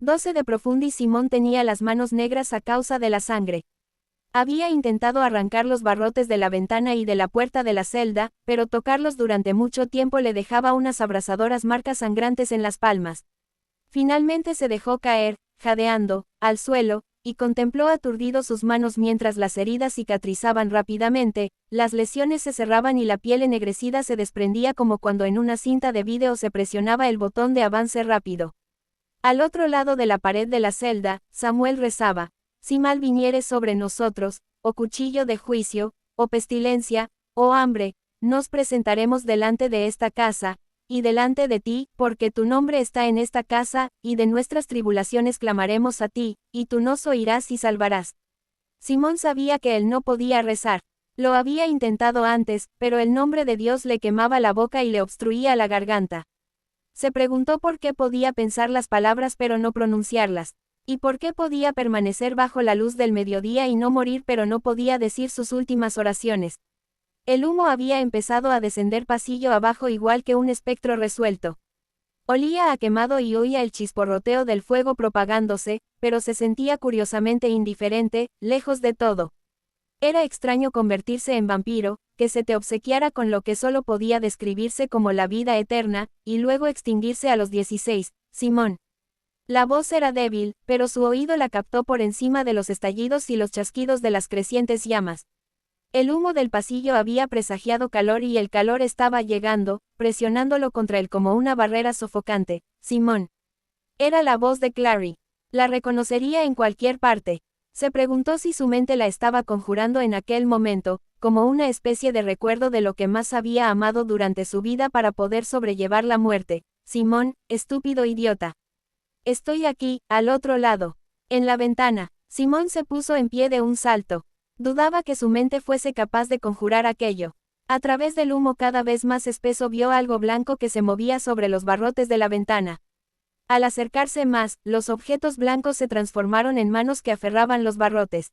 12 de profundis. Simón tenía las manos negras a causa de la sangre. Había intentado arrancar los barrotes de la ventana y de la puerta de la celda, pero tocarlos durante mucho tiempo le dejaba unas abrasadoras marcas sangrantes en las palmas. Finalmente se dejó caer, jadeando, al suelo, y contempló aturdido sus manos mientras las heridas cicatrizaban rápidamente, las lesiones se cerraban y la piel ennegrecida se desprendía como cuando en una cinta de vídeo se presionaba el botón de avance rápido. Al otro lado de la pared de la celda, Samuel rezaba: si mal viniere sobre nosotros, o cuchillo de juicio, o pestilencia, o hambre, nos presentaremos delante de esta casa, y delante de ti, porque tu nombre está en esta casa, y de nuestras tribulaciones clamaremos a ti, y tú nos oirás y salvarás. Simón sabía que él no podía rezar. Lo había intentado antes, pero el nombre de Dios le quemaba la boca y le obstruía la garganta. Se preguntó por qué podía pensar las palabras pero no pronunciarlas. ¿Y por qué podía permanecer bajo la luz del mediodía y no morir pero no podía decir sus últimas oraciones? El humo había empezado a descender pasillo abajo igual que un espectro resuelto. Olía a quemado y oía el chisporroteo del fuego propagándose, pero se sentía curiosamente indiferente, lejos de todo. Era extraño convertirse en vampiro, que se te obsequiara con lo que solo podía describirse como la vida eterna, y luego extinguirse a los 16, Simón. La voz era débil, pero su oído la captó por encima de los estallidos y los chasquidos de las crecientes llamas. El humo del pasillo había presagiado calor y el calor estaba llegando, presionándolo contra él como una barrera sofocante. Simón. Era la voz de Clary. La reconocería en cualquier parte. Se preguntó si su mente la estaba conjurando en aquel momento, como una especie de recuerdo de lo que más había amado durante su vida para poder sobrellevar la muerte. Simón, estúpido idiota. Estoy aquí, al otro lado. En la ventana. Simón se puso en pie de un salto. Dudaba que su mente fuese capaz de conjurar aquello. A través del humo cada vez más espeso vio algo blanco que se movía sobre los barrotes de la ventana. Al acercarse más, los objetos blancos se transformaron en manos que aferraban los barrotes.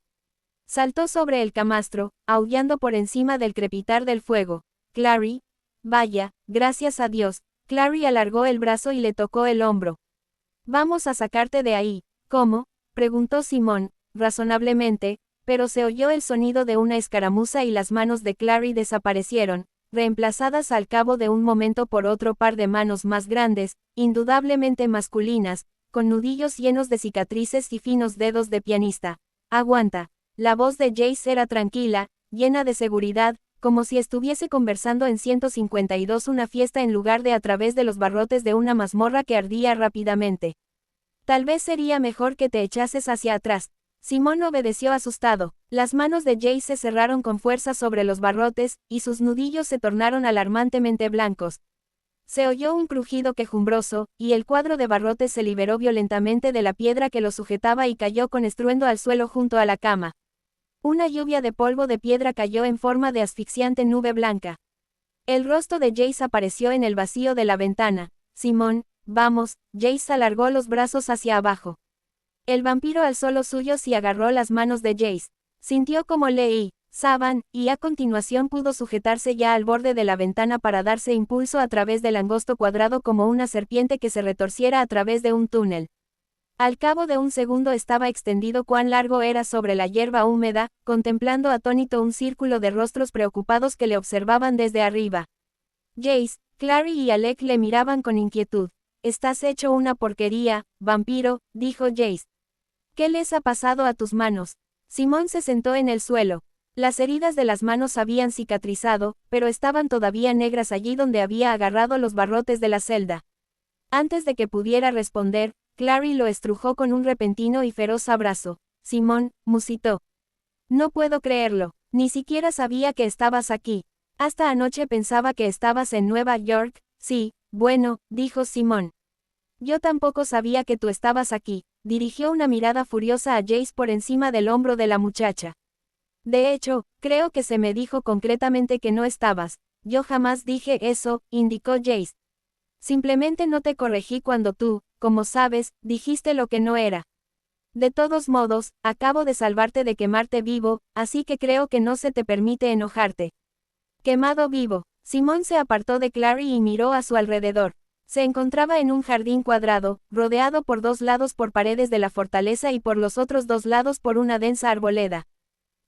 Saltó sobre el camastro, aullando por encima del crepitar del fuego. Clary. Vaya, gracias a Dios. Clary alargó el brazo y le tocó el hombro. Vamos a sacarte de ahí. ¿Cómo? Preguntó Simón, razonablemente, pero se oyó el sonido de una escaramuza y las manos de Clary desaparecieron, reemplazadas al cabo de un momento por otro par de manos más grandes, indudablemente masculinas, con nudillos llenos de cicatrices y finos dedos de pianista. Aguanta. La voz de Jace era tranquila, llena de seguridad, como si estuviese conversando en 152 una fiesta en lugar de a través de los barrotes de una mazmorra que ardía rápidamente. Tal vez sería mejor que te echases hacia atrás. Simón obedeció asustado. Las manos de Jace se cerraron con fuerza sobre los barrotes, y sus nudillos se tornaron alarmantemente blancos. Se oyó un crujido quejumbroso, y el cuadro de barrotes se liberó violentamente de la piedra que lo sujetaba y cayó con estruendo al suelo junto a la cama. Una lluvia de polvo de piedra cayó en forma de asfixiante nube blanca. El rostro de Jace apareció en el vacío de la ventana. Simón, vamos. Jace alargó los brazos hacia abajo. El vampiro alzó los suyos y agarró las manos de Jace. Sintió como saban, y a continuación pudo sujetarse ya al borde de la ventana para darse impulso a través del angosto cuadrado como una serpiente que se retorciera a través de un túnel. Al cabo de un segundo estaba extendido cuán largo era sobre la hierba húmeda, contemplando atónito un círculo de rostros preocupados que le observaban desde arriba. Jace, Clary y Alec le miraban con inquietud. Estás hecho una porquería, vampiro, dijo Jace. ¿Qué les ha pasado a tus manos? Simón se sentó en el suelo. Las heridas de las manos habían cicatrizado, pero estaban todavía negras allí donde había agarrado los barrotes de la celda. Antes de que pudiera responder, Clary lo estrujó con un repentino y feroz abrazo. Simón, musitó. No puedo creerlo. Ni siquiera sabía que estabas aquí. Hasta anoche pensaba que estabas en Nueva York. Sí, bueno, dijo Simón. Yo tampoco sabía que tú estabas aquí. Dirigió una mirada furiosa a Jace por encima del hombro de la muchacha. De hecho, creo que se me dijo concretamente que no estabas. Yo jamás dije eso, indicó Jace. Simplemente no te corregí cuando tú, como sabes, dijiste lo que no era. De todos modos, acabo de salvarte de quemarte vivo, así que creo que no se te permite enojarte. Quemado vivo. Simón se apartó de Clary y miró a su alrededor. Se encontraba en un jardín cuadrado, rodeado por dos lados por paredes de la fortaleza y por los otros dos lados por una densa arboleda.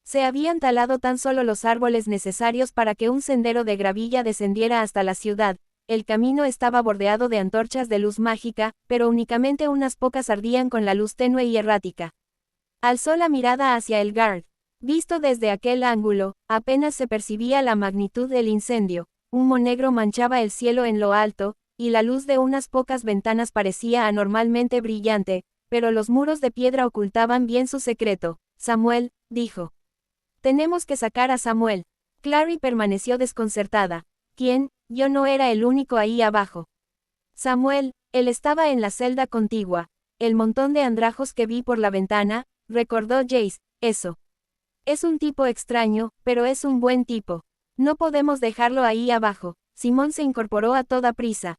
Se habían talado tan solo los árboles necesarios para que un sendero de gravilla descendiera hasta la ciudad. El camino estaba bordeado de antorchas de luz mágica, pero únicamente unas pocas ardían con la luz tenue y errática. Alzó la mirada hacia el Guard. Visto desde aquel ángulo, apenas se percibía la magnitud del incendio. Humo negro manchaba el cielo en lo alto, y la luz de unas pocas ventanas parecía anormalmente brillante, pero los muros de piedra ocultaban bien su secreto. Samuel, dijo. Tenemos que sacar a Samuel. Clary permaneció desconcertada. ¿Quién? Yo no era el único ahí abajo. Samuel, él estaba en la celda contigua. El montón de andrajos que vi por la ventana, recordó Jace, eso. Es un tipo extraño, pero es un buen tipo. No podemos dejarlo ahí abajo. Simón se incorporó a toda prisa.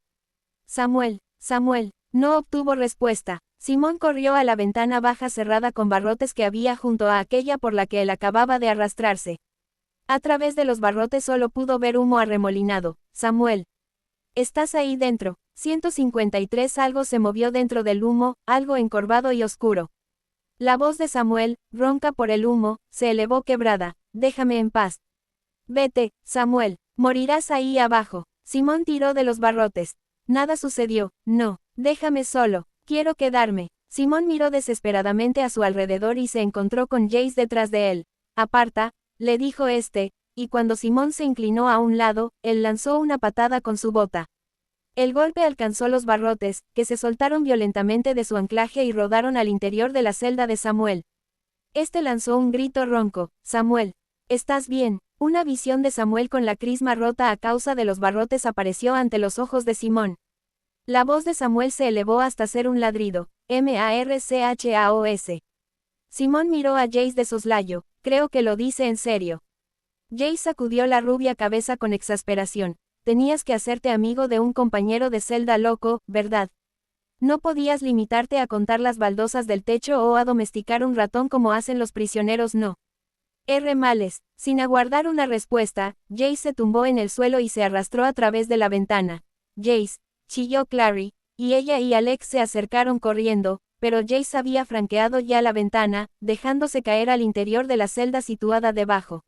Samuel, no obtuvo respuesta. Simón corrió a la ventana baja cerrada con barrotes que había junto a aquella por la que él acababa de arrastrarse. A través de los barrotes solo pudo ver humo arremolinado. Samuel. ¿Estás ahí dentro? 153. Algo se movió dentro del humo, algo encorvado y oscuro. La voz de Samuel, ronca por el humo, se elevó quebrada. Déjame en paz. Vete, Samuel. Morirás ahí abajo. Simón tiró de los barrotes. Nada sucedió. No. Déjame solo. Quiero quedarme. Simón miró desesperadamente a su alrededor y se encontró con Jace detrás de él. Aparta, le dijo este, y cuando Simón se inclinó a un lado, él lanzó una patada con su bota. El golpe alcanzó los barrotes, que se soltaron violentamente de su anclaje y rodaron al interior de la celda de Samuel. Este lanzó un grito ronco. Samuel. ¿Estás bien? Una visión de Samuel con la crisma rota a causa de los barrotes apareció ante los ojos de Simón. La voz de Samuel se elevó hasta ser un ladrido. Marchaos. Simón miró a Jace de soslayo. Creo que lo dice en serio. Jace sacudió la rubia cabeza con exasperación. Tenías que hacerte amigo de un compañero de celda loco, ¿verdad? No podías limitarte a contar las baldosas del techo o a domesticar un ratón como hacen los prisioneros, no. Males. Sin aguardar una respuesta, Jace se tumbó en el suelo y se arrastró a través de la ventana. Jace, chilló Clary, y ella y Alex se acercaron corriendo, pero Jace había franqueado ya la ventana, dejándose caer al interior de la celda situada debajo.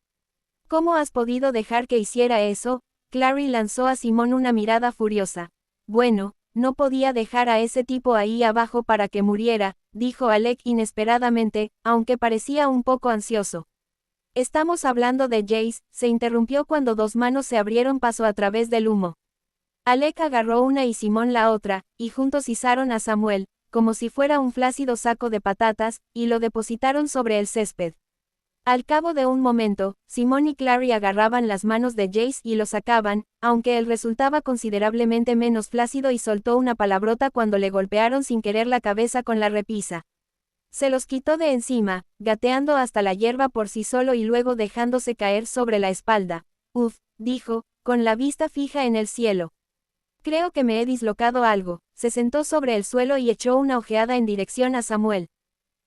¿Cómo has podido dejar que hiciera eso? Clary lanzó a Simón una mirada furiosa. Bueno, no podía dejar a ese tipo ahí abajo para que muriera, dijo Alec inesperadamente, aunque parecía un poco ansioso. Estamos hablando de Jace, se interrumpió cuando dos manos se abrieron paso a través del humo. Alec agarró una y Simón la otra, y juntos izaron a Samuel, como si fuera un flácido saco de patatas, y lo depositaron sobre el césped. Al cabo de un momento, Simón y Clary agarraban las manos de Jace y lo sacaban, aunque él resultaba considerablemente menos flácido y soltó una palabrota cuando le golpearon sin querer la cabeza con la repisa. Se los quitó de encima, gateando hasta la hierba por sí solo y luego dejándose caer sobre la espalda. Uf, dijo, con la vista fija en el cielo. Creo que me he dislocado algo. Se sentó sobre el suelo y echó una ojeada en dirección a Samuel.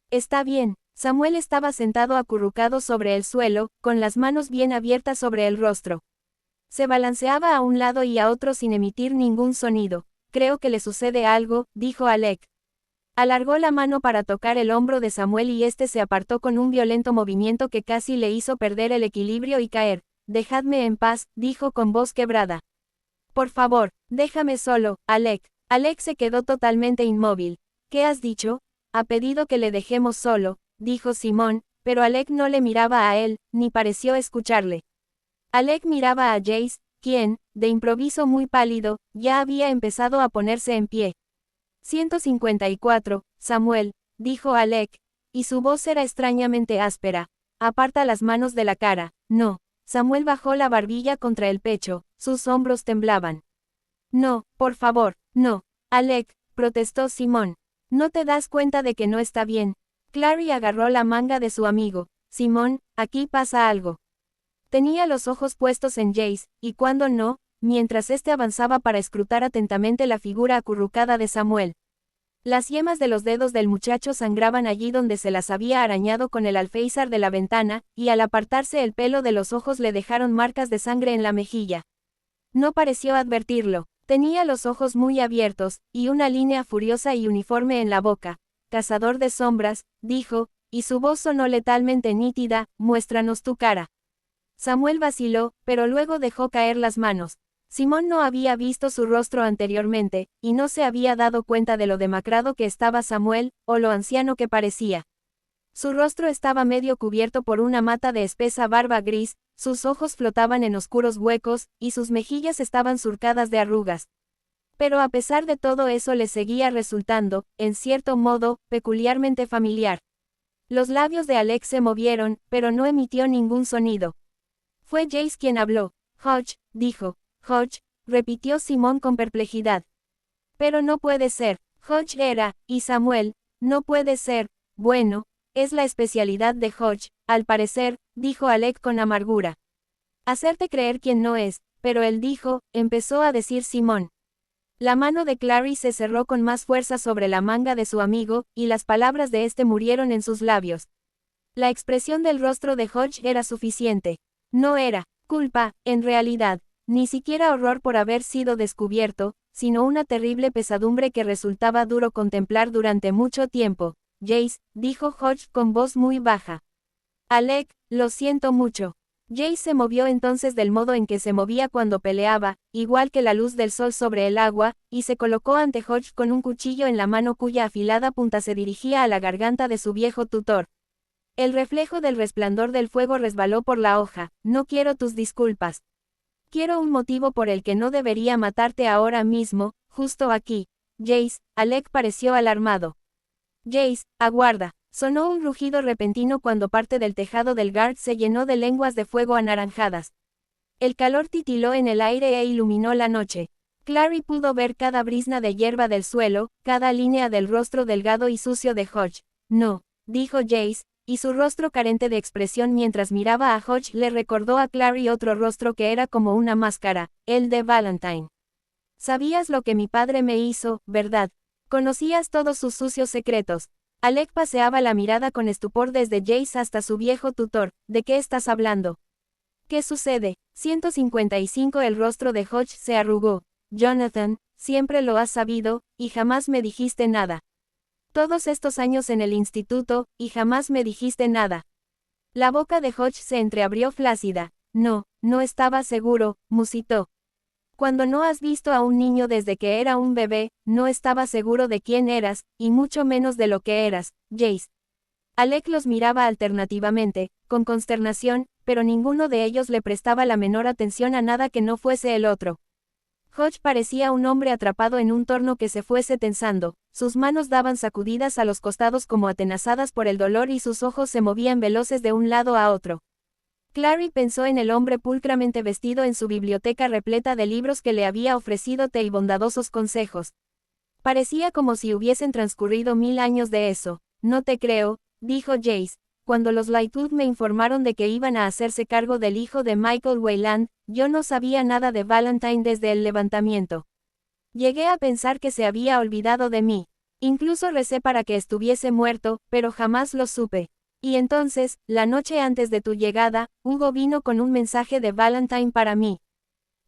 Está bien. Samuel estaba sentado acurrucado sobre el suelo, con las manos bien abiertas sobre el rostro. Se balanceaba a un lado y a otro sin emitir ningún sonido. Creo que le sucede algo, dijo Alec. Alargó la mano para tocar el hombro de Samuel y este se apartó con un violento movimiento que casi le hizo perder el equilibrio y caer. Dejadme en paz, dijo con voz quebrada. Por favor, déjame solo, Alec. Alec se quedó totalmente inmóvil. ¿Qué has dicho? Ha pedido que le dejemos solo, dijo Simón, pero Alec no le miraba a él, ni pareció escucharle. Alec miraba a Jace, quien, de improviso muy pálido, ya había empezado a ponerse en pie. 154, Samuel, dijo Alec, y su voz era extrañamente áspera. Aparta las manos de la cara. No. Samuel bajó la barbilla contra el pecho, sus hombros temblaban. No, por favor, no. Alec, protestó Simón. ¿No te das cuenta de que no está bien? Clary agarró la manga de su amigo. Simón, aquí pasa algo. Tenía los ojos puestos en Jace, y cuando no, mientras éste avanzaba para escrutar atentamente la figura acurrucada de Samuel. Las yemas de los dedos del muchacho sangraban allí donde se las había arañado con el alféizar de la ventana, y al apartarse el pelo de los ojos le dejaron marcas de sangre en la mejilla. No pareció advertirlo. Tenía los ojos muy abiertos, y una línea furiosa y uniforme en la boca. Cazador de sombras, dijo, y su voz sonó letalmente nítida, muéstranos tu cara. Samuel vaciló, pero luego dejó caer las manos. Simón no había visto su rostro anteriormente, y no se había dado cuenta de lo demacrado que estaba Samuel, o lo anciano que parecía. Su rostro estaba medio cubierto por una mata de espesa barba gris, sus ojos flotaban en oscuros huecos, y sus mejillas estaban surcadas de arrugas. Pero a pesar de todo eso le seguía resultando, en cierto modo, peculiarmente familiar. Los labios de Alex se movieron, pero no emitió ningún sonido. Fue Jace quien habló. Hodge, dijo. Hodge, repitió Simón con perplejidad. Pero no puede ser. Hodge era, y Samuel, no puede ser. Bueno, es la especialidad de Hodge, al parecer, dijo Alec con amargura. Hacerte creer quien no es, pero él dijo, empezó a decir Simón. La mano de Clary se cerró con más fuerza sobre la manga de su amigo, y las palabras de este murieron en sus labios. La expresión del rostro de Hodge era suficiente. No era culpa, en realidad, ni siquiera horror por haber sido descubierto, sino una terrible pesadumbre que resultaba duro contemplar durante mucho tiempo. Jace, dijo Hodge con voz muy baja. Alec, lo siento mucho. Jace se movió entonces del modo en que se movía cuando peleaba, igual que la luz del sol sobre el agua, y se colocó ante Hodge con un cuchillo en la mano cuya afilada punta se dirigía a la garganta de su viejo tutor. El reflejo del resplandor del fuego resbaló por la hoja. No quiero tus disculpas. Quiero un motivo por el que no debería matarte ahora mismo, justo aquí. Jace, Alec pareció alarmado. Jace, aguarda. Sonó un rugido repentino cuando parte del tejado del guard se llenó de lenguas de fuego anaranjadas. El calor titiló en el aire e iluminó la noche. Clary pudo ver cada brizna de hierba del suelo, cada línea del rostro delgado y sucio de Hodge. No, dijo Jace, y su rostro carente de expresión mientras miraba a Hodge le recordó a Clary otro rostro que era como una máscara, el de Valentine. Sabías lo que mi padre me hizo, ¿verdad? Conocías todos sus sucios secretos. Alec paseaba la mirada con estupor desde Jace hasta su viejo tutor. ¿De qué estás hablando? ¿Qué sucede? 155. El rostro de Hodge se arrugó. Jonathan, siempre lo has sabido, y jamás me dijiste nada. Todos estos años en el instituto, y jamás me dijiste nada. La boca de Hodge se entreabrió flácida. No, no estaba seguro, musitó. Cuando no has visto a un niño desde que era un bebé, no estaba seguro de quién eras, y mucho menos de lo que eras, Jace. Alec los miraba alternativamente, con consternación, pero ninguno de ellos le prestaba la menor atención a nada que no fuese el otro. Hodge parecía un hombre atrapado en un torno que se fuese tensando, sus manos daban sacudidas a los costados como atenazadas por el dolor y sus ojos se movían veloces de un lado a otro. Clary pensó en el hombre pulcramente vestido en su biblioteca repleta de libros que le había ofrecido té y bondadosos consejos. Parecía como si hubiesen transcurrido 1000 años de eso. No te creo, dijo Jace. Cuando los Lightwood me informaron de que iban a hacerse cargo del hijo de Michael Wayland, yo no sabía nada de Valentine desde el levantamiento. Llegué a pensar que se había olvidado de mí. Incluso recé para que estuviese muerto, pero jamás lo supe. Y entonces, la noche antes de tu llegada, Hugo vino con un mensaje de Valentine para mí.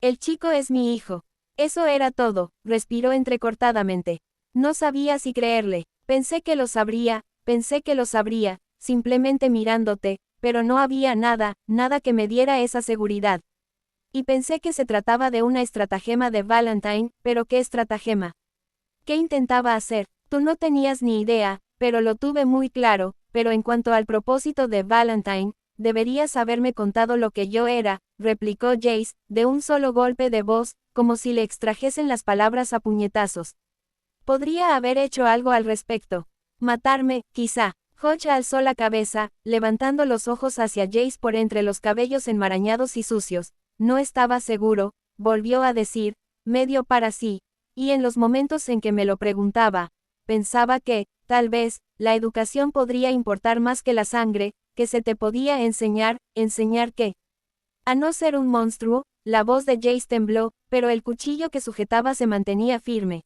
El chico es mi hijo. Eso era todo, respiró entrecortadamente. No sabía si creerle. Pensé que lo sabría, simplemente mirándote, pero no había nada, nada que me diera esa seguridad. Y pensé que se trataba de una estratagema de Valentine, pero ¿qué estratagema? ¿Qué intentaba hacer? Tú no tenías ni idea, pero lo tuve muy claro. Pero en cuanto al propósito de Valentine, deberías haberme contado lo que yo era, replicó Jace, de un solo golpe de voz, como si le extrajesen las palabras a puñetazos. Podría haber hecho algo al respecto. Matarme, quizá. Hodge alzó la cabeza, levantando los ojos hacia Jace por entre los cabellos enmarañados y sucios. No estaba seguro, volvió a decir, medio para sí, y en los momentos en que me lo preguntaba, pensaba que, tal vez, la educación podría importar más que la sangre, que se te podía enseñar qué. A no ser un monstruo, la voz de Jace tembló, pero el cuchillo que sujetaba se mantenía firme.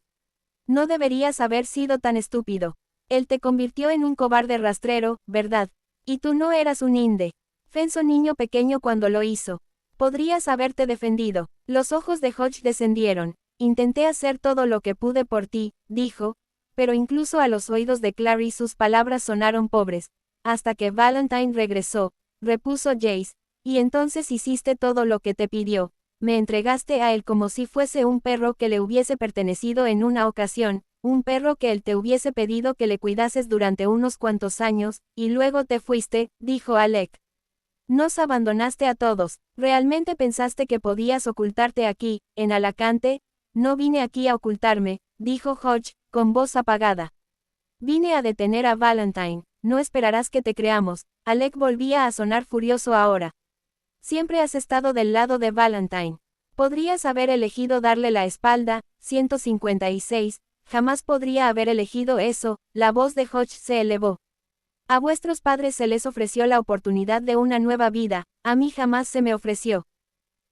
No deberías haber sido tan estúpido. Él te convirtió en un cobarde rastrero, ¿verdad? Y tú no eras un indefenso niño pequeño cuando lo hizo. Podrías haberte defendido. Los ojos de Hodge descendieron. intenté hacer todo lo que pude por ti, dijo, pero incluso a los oídos de Clary sus palabras sonaron pobres. Hasta que Valentine regresó, repuso Jace, y entonces hiciste todo lo que te pidió. Me entregaste a él como si fuese un perro que le hubiese pertenecido en una ocasión, un perro que él te hubiese pedido que le cuidases durante unos cuantos años, y luego te fuiste, dijo Alec. Nos abandonaste a todos. ¿Realmente pensaste que podías ocultarte aquí, en Alacante? No vine aquí a ocultarme, dijo Hodge, con voz apagada. Vine a detener a Valentine. No esperarás que te creamos. Alec volvía a sonar furioso ahora. Siempre has estado del lado de Valentine. Podrías haber elegido darle la espalda, 156, jamás podría haber elegido eso, la voz de Hodge se elevó. A vuestros padres se les ofreció la oportunidad de una nueva vida, a mí jamás se me ofreció.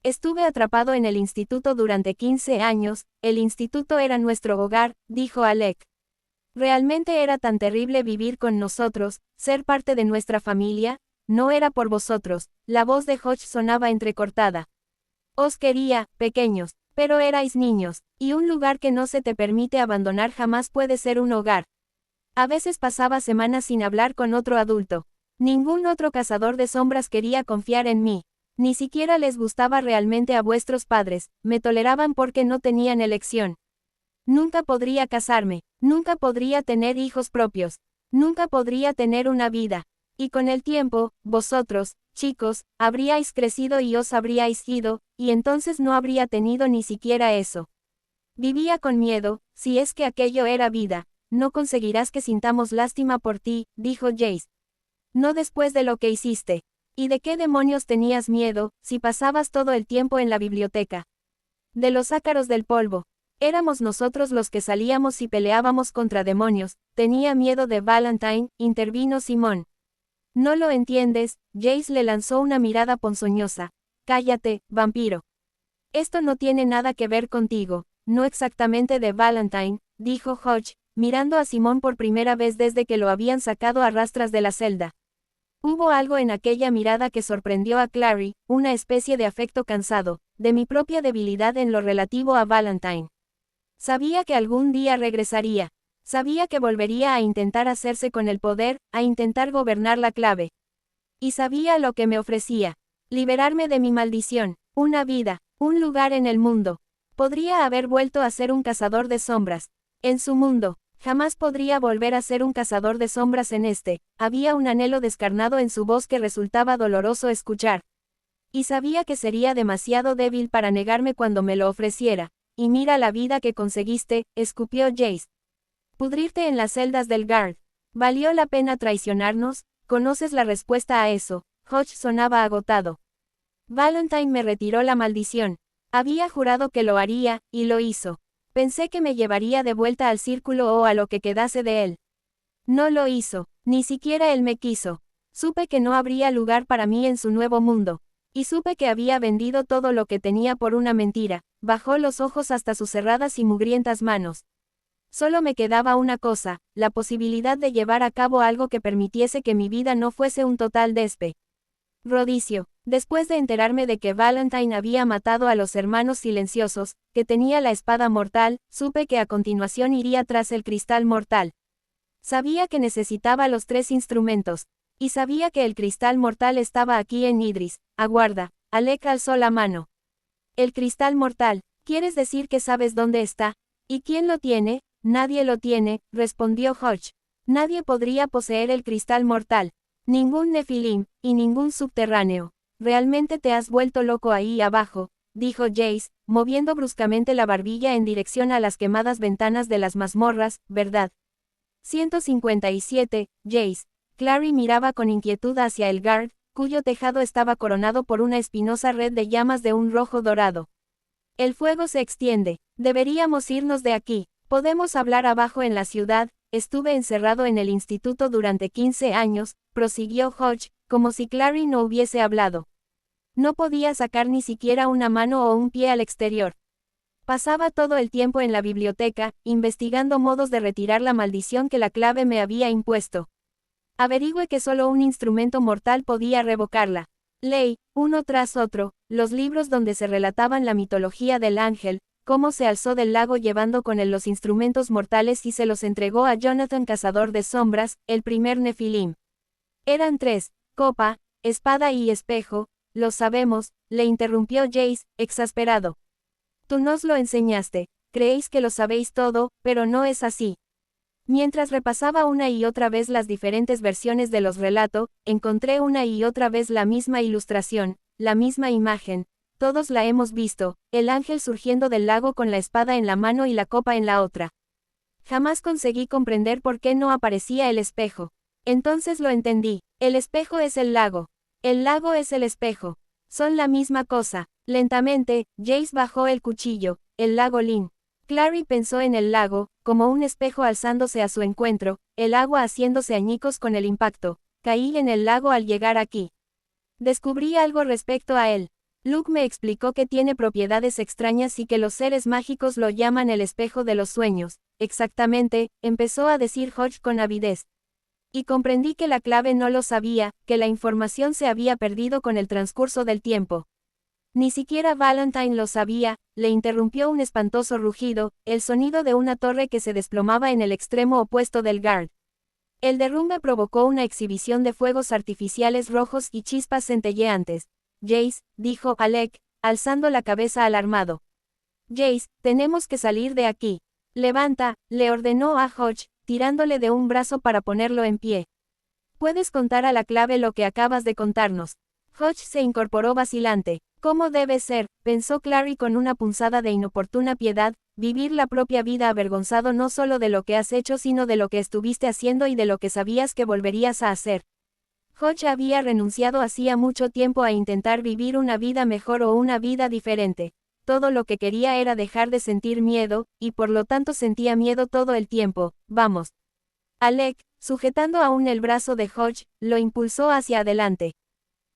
Estuve atrapado en el instituto durante 15 años, el instituto era nuestro hogar, dijo Alec. ¿Realmente era tan terrible vivir con nosotros, ser parte de nuestra familia? No era por vosotros, la voz de Hodge sonaba entrecortada. Os quería, pequeños, pero erais niños, y un lugar que no se te permite abandonar jamás puede ser un hogar. A veces pasaba semanas sin hablar con otro adulto. Ningún otro cazador de sombras quería confiar en mí. Ni siquiera les gustaba realmente a vuestros padres, me toleraban porque no tenían elección. Nunca podría casarme, nunca podría tener hijos propios, nunca podría tener una vida. Y con el tiempo, vosotros, chicos, habríais crecido y os habríais ido, y entonces no habría tenido ni siquiera eso. Vivía con miedo, si es que aquello era vida. No conseguirás que sintamos lástima por ti, dijo Jace. No después de lo que hiciste. ¿Y de qué demonios tenías miedo, si pasabas todo el tiempo en la biblioteca? De los ácaros del polvo. Éramos nosotros los que salíamos y peleábamos contra demonios. Tenía miedo de Valentine, intervino Simón. No lo entiendes, Jace le lanzó una mirada ponzoñosa. Cállate, vampiro. Esto no tiene nada que ver contigo, no exactamente de Valentine, dijo Hodge, mirando a Simón por primera vez desde que lo habían sacado a rastras de la celda. Hubo algo en aquella mirada que sorprendió a Clary, una especie de afecto cansado, de mi propia debilidad en lo relativo a Valentine. Sabía que algún día regresaría. Sabía que volvería a intentar hacerse con el poder, a intentar gobernar la clave. Y sabía lo que me ofrecía. Liberarme de mi maldición, una vida, un lugar en el mundo. Podría haber vuelto a ser un cazador de sombras. En su mundo, jamás podría volver a ser un cazador de sombras en este. Había un anhelo descarnado en su voz que resultaba doloroso escuchar. Y sabía que sería demasiado débil para negarme cuando me lo ofreciera. Y mira la vida que conseguiste, escupió Jace. Pudrirte en las celdas del guard. ¿Valió la pena traicionarnos? ¿Conoces la respuesta a eso? Hodge sonaba agotado. Valentine me retiró la maldición. Había jurado que lo haría, y lo hizo. Pensé que me llevaría de vuelta al círculo o a lo que quedase de él. No lo hizo, ni siquiera él me quiso. Supe que no habría lugar para mí en su nuevo mundo. Y supe que había vendido todo lo que tenía por una mentira. Bajó los ojos hasta sus cerradas y mugrientas manos. Solo me quedaba una cosa, la posibilidad de llevar a cabo algo que permitiese que mi vida no fuese un total rodicio. Después de enterarme de que Valentine había matado a los hermanos silenciosos, que tenía la espada mortal, supe que a continuación iría tras el cristal mortal. Sabía que necesitaba los 3 instrumentos. Y sabía que el cristal mortal estaba aquí en Idris. Aguarda. Alec alzó la mano. El cristal mortal, ¿quieres decir que sabes dónde está? ¿Y quién lo tiene? Nadie lo tiene, respondió Hodge. Nadie podría poseer el cristal mortal. Ningún Nefilim, y ningún subterráneo. Realmente te has vuelto loco ahí abajo, dijo Jace, moviendo bruscamente la barbilla en dirección a las quemadas ventanas de las mazmorras, ¿verdad? 157, Jace. Clary miraba con inquietud hacia el guard, cuyo tejado estaba coronado por una espinosa red de llamas de un rojo dorado. El fuego se extiende. Deberíamos irnos de aquí. Podemos hablar abajo en la ciudad. Estuve encerrado en el instituto durante 15 años, prosiguió Hodge, como si Clary no hubiese hablado. No podía sacar ni siquiera una mano o un pie al exterior. Pasaba todo el tiempo en la biblioteca, investigando modos de retirar la maldición que la clave me había impuesto. Averigüe que solo un instrumento mortal podía revocarla. Leí, uno tras otro, los libros donde se relataban la mitología del ángel, cómo se alzó del lago llevando con él los instrumentos mortales y se los entregó a Jonathan Cazador de Sombras, el primer Nefilim. Eran 3, copa, espada y espejo, lo sabemos, le interrumpió Jace, exasperado. Tú nos lo enseñaste, creéis que lo sabéis todo, pero no es así. Mientras repasaba una y otra vez las diferentes versiones de los relatos, encontré una y otra vez la misma ilustración, la misma imagen. Todos la hemos visto, el ángel surgiendo del lago con la espada en la mano y la copa en la otra. Jamás conseguí comprender por qué no aparecía el espejo. Entonces lo entendí, el espejo es el lago es el espejo. Son la misma cosa. Lentamente, Jace bajó el cuchillo, el lago Lin. Clary pensó en el lago, como un espejo alzándose a su encuentro, el agua haciéndose añicos con el impacto. Caí en el lago al llegar aquí. Descubrí algo respecto a él. Luke me explicó que tiene propiedades extrañas y que los seres mágicos lo llaman el espejo de los sueños. Exactamente, empezó a decir Hodge con avidez. Y comprendí que la clave no lo sabía, que la información se había perdido con el transcurso del tiempo. Ni siquiera Valentine lo sabía, le interrumpió un espantoso rugido, el sonido de una torre que se desplomaba en el extremo opuesto del Guard. El derrumbe provocó una exhibición de fuegos artificiales rojos y chispas centelleantes. Jace, dijo Alec, alzando la cabeza alarmado. Jace, tenemos que salir de aquí. Levanta, le ordenó a Hodge, tirándole de un brazo para ponerlo en pie. Puedes contar a la clave lo que acabas de contarnos. Hodge se incorporó vacilante. ¿Cómo debe ser?, pensó Clary con una punzada de inoportuna piedad, vivir la propia vida avergonzado no solo de lo que has hecho sino de lo que estuviste haciendo y de lo que sabías que volverías a hacer. Hodge había renunciado hacía mucho tiempo a intentar vivir una vida mejor o una vida diferente. Todo lo que quería era dejar de sentir miedo, y por lo tanto sentía miedo todo el tiempo. Vamos. Alec, sujetando aún el brazo de Hodge, lo impulsó hacia adelante.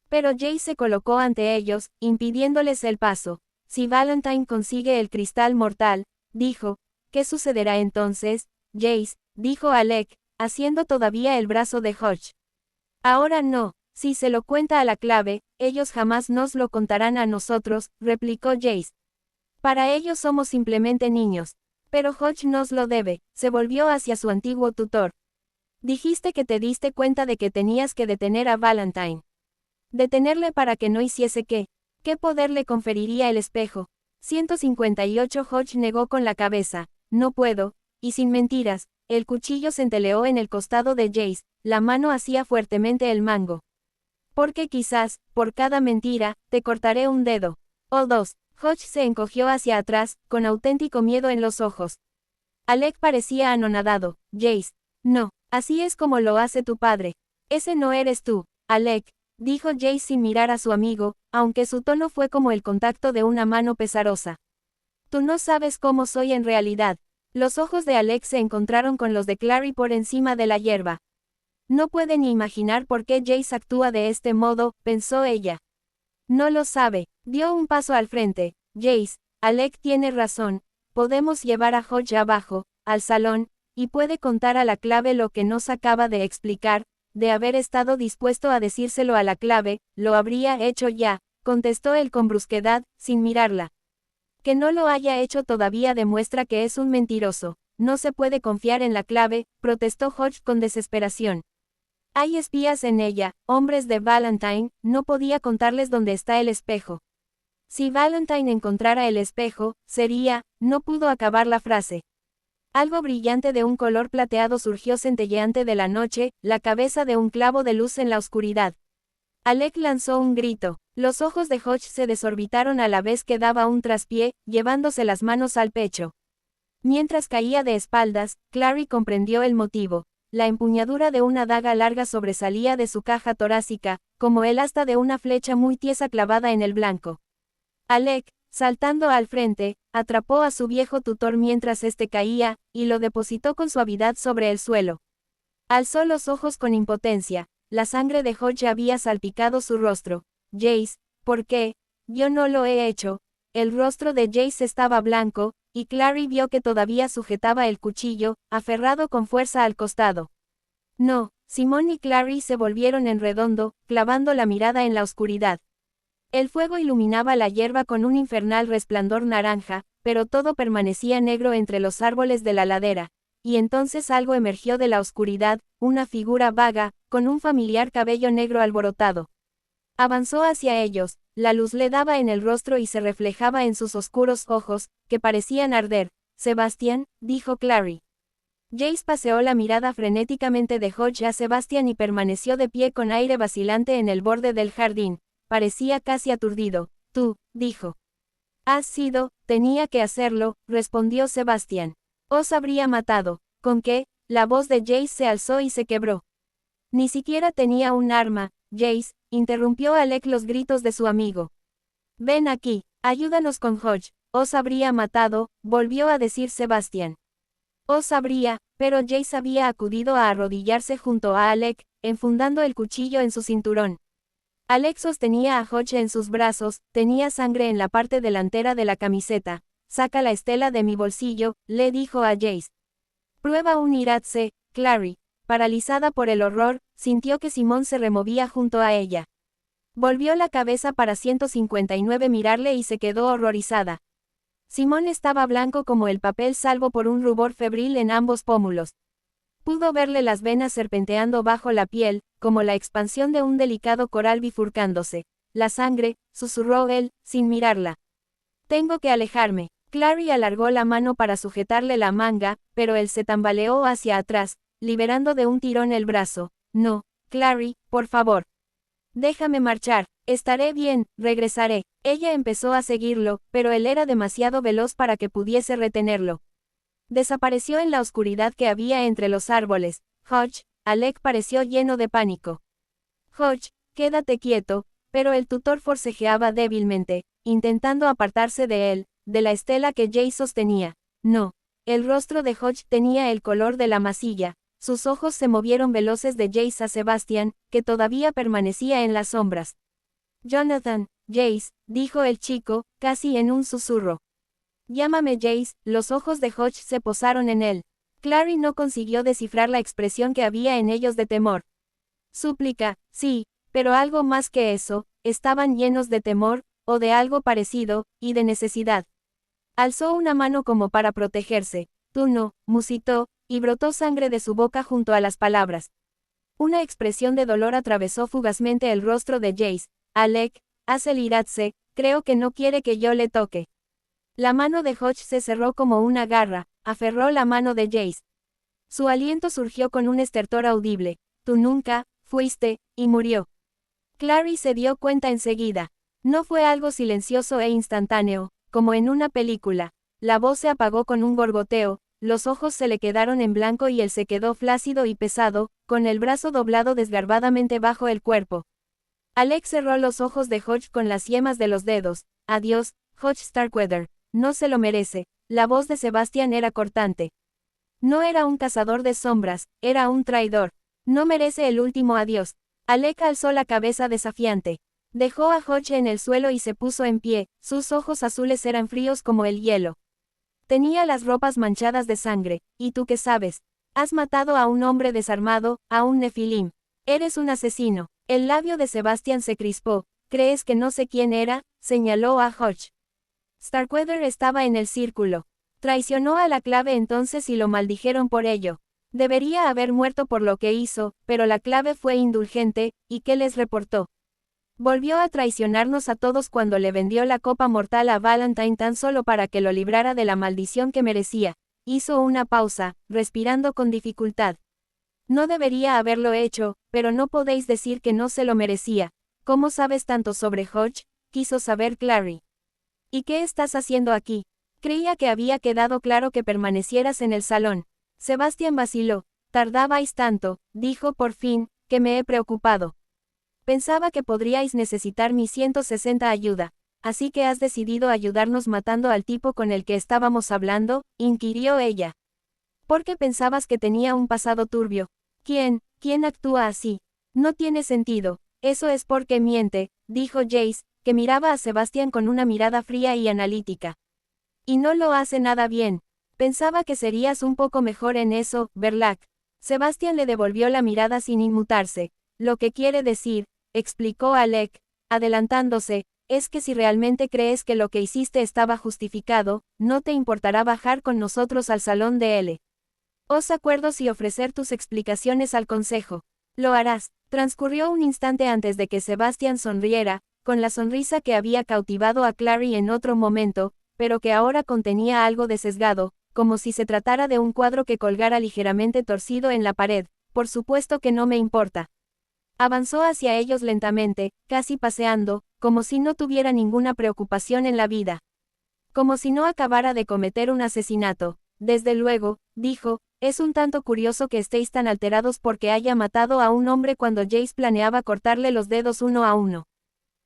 Pero Jace se colocó ante ellos, impidiéndoles el paso. Si Valentine consigue el cristal mortal, dijo, ¿qué sucederá entonces? Jace, dijo Alec, haciendo todavía el brazo de Hodge. Ahora no, si se lo cuenta a la clave, ellos jamás nos lo contarán a nosotros, replicó Jace. Para ellos somos simplemente niños. Pero Hodge nos lo debe, se volvió hacia su antiguo tutor. Dijiste que te diste cuenta de que tenías que detener a Valentine. Detenerle para que no hiciese qué. ¿Qué poder le conferiría el espejo? 158 Hodge negó con la cabeza. No puedo, y sin mentiras, el cuchillo centelleó en el costado de Jace, la mano hacía fuertemente el mango. Porque quizás, por cada mentira, te cortaré un dedo. O dos. Hodge se encogió hacia atrás, con auténtico miedo en los ojos. Alec parecía anonadado. Jace. No, así es como lo hace tu padre. Ese no eres tú, Alec, dijo Jace sin mirar a su amigo, aunque su tono fue como el contacto de una mano pesarosa. Tú no sabes cómo soy en realidad. Los ojos de Alec se encontraron con los de Clary por encima de la hierba. No puede ni imaginar por qué Jace actúa de este modo, pensó ella. No lo sabe. Dio un paso al frente. Jace, Alec tiene razón. Podemos llevar a Hodge abajo, al salón, y puede contar a la clave lo que nos acaba de explicar. De haber estado dispuesto a decírselo a la clave, lo habría hecho ya, contestó él con brusquedad, sin mirarla. Que no lo haya hecho todavía demuestra que es un mentiroso. No se puede confiar en la clave, protestó Hodge con desesperación. Hay espías en ella, hombres de Valentine, no podía contarles dónde está el espejo. Si Valentine encontrara el espejo, sería, no pudo acabar la frase. Algo brillante de un color plateado surgió centelleante de la noche, la cabeza de un clavo de luz en la oscuridad. Alec lanzó un grito. Los ojos de Hodge se desorbitaron a la vez que daba un traspié, llevándose las manos al pecho. Mientras caía de espaldas, Clary comprendió el motivo. La empuñadura de una daga larga sobresalía de su caja torácica, como el asta de una flecha muy tiesa clavada en el blanco. Alec, saltando al frente, atrapó a su viejo tutor mientras éste caía, y lo depositó con suavidad sobre el suelo. Alzó los ojos con impotencia. La sangre de Hodge había salpicado su rostro. Jace, ¿por qué? Yo no lo he hecho. El rostro de Jace estaba blanco, y Clary vio que todavía sujetaba el cuchillo, aferrado con fuerza al costado. No, Simón y Clary se volvieron en redondo, clavando la mirada en la oscuridad. El fuego iluminaba la hierba con un infernal resplandor naranja, pero todo permanecía negro entre los árboles de la ladera. Y entonces algo emergió de la oscuridad, una figura vaga, con un familiar cabello negro alborotado. Avanzó hacia ellos, la luz le daba en el rostro y se reflejaba en sus oscuros ojos, que parecían arder. «Sebastián», dijo Clary. Jace paseó la mirada frenéticamente de Hodge a Sebastián y permaneció de pie con aire vacilante en el borde del jardín. Parecía casi aturdido. «Tú», dijo. «Has sido, tenía que hacerlo», respondió Sebastián. «Os habría matado». «¿Con qué?». La voz de Jace se alzó y se quebró. «Ni siquiera tenía un arma, Jace», interrumpió Alec los gritos de su amigo. «Ven aquí, ayúdanos con Hodge». «Os habría matado», volvió a decir Sebastián. «Os habría», pero Jace había acudido a arrodillarse junto a Alec, enfundando el cuchillo en su cinturón. Alec sostenía a Hodge en sus brazos, tenía sangre en la parte delantera de la camiseta. «Saca la estela de mi bolsillo», le dijo a Jace. «Prueba un iratse», Clary, paralizada por el horror, sintió que Simón se removía junto a ella. Volvió la cabeza para 159 mirarle y se quedó horrorizada. Simón estaba blanco como el papel salvo por un rubor febril en ambos pómulos. Pudo verle las venas serpenteando bajo la piel, como la expansión de un delicado coral bifurcándose. «La sangre», susurró él, sin mirarla. «Tengo que alejarme». Clary alargó la mano para sujetarle la manga, pero él se tambaleó hacia atrás, liberando de un tirón el brazo. «No, Clary, por favor. Déjame marchar. Estaré bien, regresaré». Ella empezó a seguirlo, pero él era demasiado veloz para que pudiese retenerlo. Desapareció en la oscuridad que había entre los árboles. «Hodge», Alec pareció lleno de pánico. «Hodge, quédate quieto», pero el tutor forcejeaba débilmente, intentando apartarse de él, de la estela que Jace sostenía. No. El rostro de Hodge tenía el color de la masilla. Sus ojos se movieron veloces de Jace a Sebastián, que todavía permanecía en las sombras. «Jonathan», «Jace», dijo el chico, casi en un susurro. «Llámame Jace». Los ojos de Hodge se posaron en él. Clary no consiguió descifrar la expresión que había en ellos de temor. Súplica, sí, pero algo más que eso, estaban llenos de temor, o de algo parecido, y de necesidad. Alzó una mano como para protegerse. «Tú no», musitó, y brotó sangre de su boca junto a las palabras. Una expresión de dolor atravesó fugazmente el rostro de Jace. «Alec, haz el iratse, creo que no quiere que yo le toque». La mano de Hodge se cerró como una garra, aferró la mano de Jace. Su aliento surgió con un estertor audible. «Tú nunca, fuiste», y murió. Clary se dio cuenta enseguida. No fue algo silencioso e instantáneo, como en una película. La voz se apagó con un gorgoteo, los ojos se le quedaron en blanco y él se quedó flácido y pesado, con el brazo doblado desgarbadamente bajo el cuerpo. Alec cerró los ojos de Hodge con las yemas de los dedos. «Adiós, Hodge Starkweather, no se lo merece». La voz de Sebastián era cortante. No era un cazador de sombras, era un traidor. No merece el último adiós. Alec alzó la cabeza desafiante. Dejó a Hodge en el suelo y se puso en pie, sus ojos azules eran fríos como el hielo. Tenía las ropas manchadas de sangre. «¿Y tú qué sabes? Has matado a un hombre desarmado, a un nefilim. Eres un asesino». El labio de Sebastián se crispó. «¿Crees que no sé quién era?», señaló a Hodge. «Starkweather estaba en el círculo. Traicionó a la clave entonces y lo maldijeron por ello. Debería haber muerto por lo que hizo, pero la clave fue indulgente, ¿y qué les reportó? Volvió a traicionarnos a todos cuando le vendió la copa mortal a Valentine tan solo para que lo librara de la maldición que merecía». Hizo una pausa, respirando con dificultad. «No debería haberlo hecho, pero no podéis decir que no se lo merecía». «¿Cómo sabes tanto sobre Hodge?», quiso saber Clary. «¿Y qué estás haciendo aquí? Creía que había quedado claro que permanecieras en el salón». Sebastián vaciló. «Tardabais tanto», dijo por fin, «que me he preocupado. Pensaba que podríais necesitar mi 160 ayuda». «¿Así que has decidido ayudarnos matando al tipo con el que estábamos hablando?», inquirió ella. «¿Por qué pensabas que tenía un pasado turbio? ¿Quién actúa así? No tiene sentido». «Eso es porque miente», dijo Jace, que miraba a Sebastián con una mirada fría y analítica. «Y no lo hace nada bien. Pensaba que serías un poco mejor en eso, Verlac». Sebastián le devolvió la mirada sin inmutarse. «Lo que quiere decir», explicó Alec, adelantándose, es que si realmente crees que lo que hiciste estaba justificado, no te importará bajar con nosotros al salón de Los acuerdos y ofrecer tus explicaciones al consejo. Lo harás. Transcurrió un instante antes de que Sebastian sonriera, con la sonrisa que había cautivado a Clary en otro momento, pero que ahora contenía algo de sesgado, como si se tratara de un cuadro que colgara ligeramente torcido en la pared. Por supuesto que no me importa. Avanzó hacia ellos lentamente, casi paseando, como si no tuviera ninguna preocupación en la vida. Como si no acabara de cometer un asesinato. Desde luego, dijo, es un tanto curioso que estéis tan alterados porque haya matado a un hombre cuando Jace planeaba cortarle los dedos uno a uno.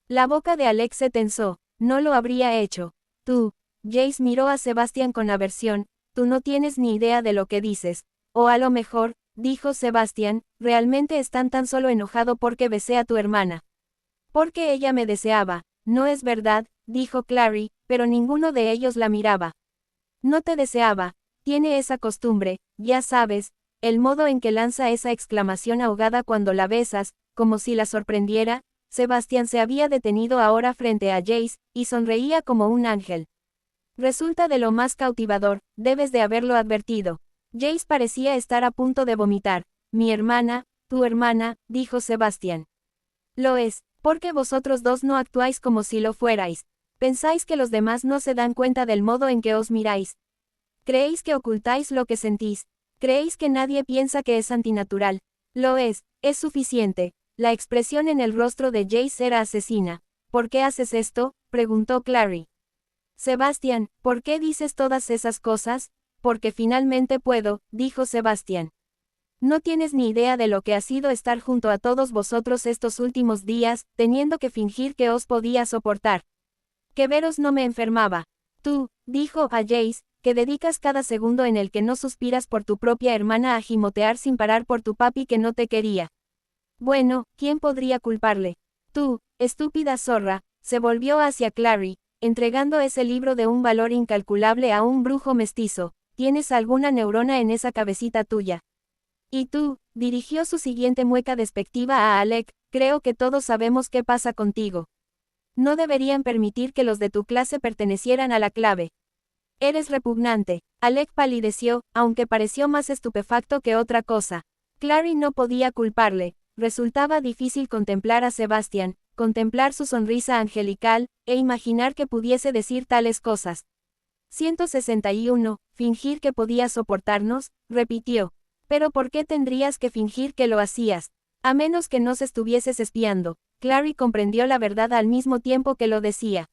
La boca de Alex se tensó. No lo habría hecho. Tú. Jace miró a Sebastian con aversión. Tú no tienes ni idea de lo que dices. O a lo mejor, dijo Sebastian, realmente están tan solo enojado porque besé a tu hermana. Porque ella me deseaba. No es verdad, dijo Clary, pero ninguno de ellos la miraba. No te deseaba. Tiene esa costumbre, ya sabes, el modo en que lanza esa exclamación ahogada cuando la besas, como si la sorprendiera. Sebastian se había detenido ahora frente a Jace, y sonreía como un ángel. Resulta de lo más cautivador, debes de haberlo advertido. Jace parecía estar a punto de vomitar. Mi hermana, tu hermana, dijo Sebastian. Lo es, porque vosotros dos no actuáis como si lo fuerais. Pensáis que los demás no se dan cuenta del modo en que os miráis. Creéis que ocultáis lo que sentís. Creéis que nadie piensa que es antinatural. Lo es suficiente. La expresión en el rostro de Jace era asesina. ¿Por qué haces esto?, preguntó Clary. Sebastian, ¿por qué dices todas esas cosas? Porque finalmente puedo, dijo Sebastian. No tienes ni idea de lo que ha sido estar junto a todos vosotros estos últimos días, teniendo que fingir que os podía soportar. Que veros no me enfermaba. Tú, dijo a Jace, que dedicas cada segundo en el que no suspiras por tu propia hermana a gimotear sin parar por tu papi que no te quería. Bueno, ¿quién podría culparle? Tú, estúpida zorra, se volvió hacia Clary, entregando ese libro de un valor incalculable a un brujo mestizo. ¿Tienes alguna neurona en esa cabecita tuya? Y tú, dirigió su siguiente mueca despectiva a Alec, creo que todos sabemos qué pasa contigo. No deberían permitir que los de tu clase pertenecieran a la clave. Eres repugnante. Alec palideció, aunque pareció más estupefacto que otra cosa. Clary no podía culparle. Resultaba difícil contemplar a Sebastian, contemplar su sonrisa angelical, e imaginar que pudiese decir tales cosas. 161, fingir que podía soportarnos, repitió. Pero ¿por qué tendrías que fingir que lo hacías? A menos que nos estuvieses espiando. Clary comprendió la verdad al mismo tiempo que lo decía.